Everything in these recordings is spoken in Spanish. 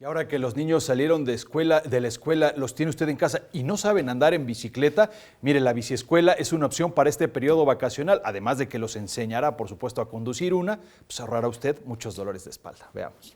Y ahora que los niños salieron de la escuela, los tiene usted en casa y no saben andar en bicicleta, mire, la biciescuela es una opción para este periodo vacacional, además de que los enseñará, por supuesto, a conducir pues ahorrará usted muchos dolores de espalda. Veamos.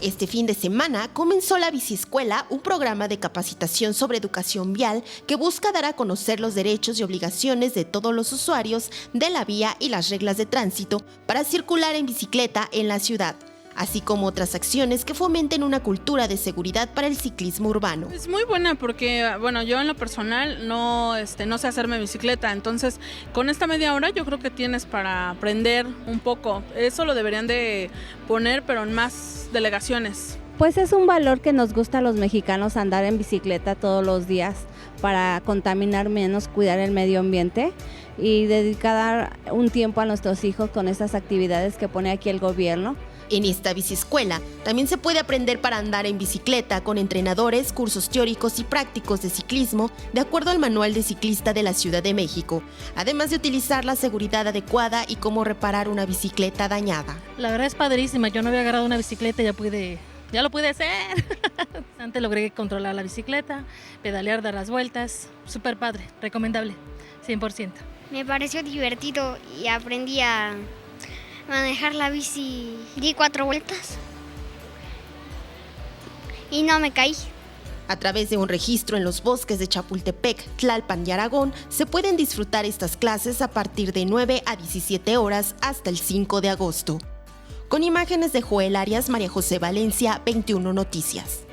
Este fin de semana comenzó la Biciescuela, un programa de capacitación sobre educación vial que busca dar a conocer los derechos y obligaciones de todos los usuarios de la vía y las reglas de tránsito para circular en bicicleta en la ciudad, así como otras acciones que fomenten una cultura de seguridad para el ciclismo urbano. Es muy buena porque, bueno, yo en lo personal no sé hacerme bicicleta, entonces con esta media hora yo creo que tienes para aprender un poco. Eso lo deberían de poner, pero en más delegaciones. Pues es un valor que nos gusta a los mexicanos andar en bicicleta todos los días para contaminar menos, cuidar el medio ambiente y dedicar un tiempo a nuestros hijos con estas actividades que pone aquí el gobierno. En esta biciescuela también se puede aprender para andar en bicicleta con entrenadores, cursos teóricos y prácticos de ciclismo de acuerdo al Manual de Ciclista de la Ciudad de México, además de utilizar la seguridad adecuada y cómo reparar una bicicleta dañada. La verdad es padrísima, yo no había agarrado una bicicleta y ya lo pude hacer. Antes logré controlar la bicicleta, pedalear, dar las vueltas, súper padre, recomendable, 100%. Me pareció divertido y aprendí a manejar la bici, di 4 vueltas y no me caí. A través de un registro en los bosques de Chapultepec, Tlalpan y Aragón, se pueden disfrutar estas clases a partir de 9 a 17 horas hasta el 5 de agosto. Con imágenes de Joel Arias, María José Valencia, 21 Noticias.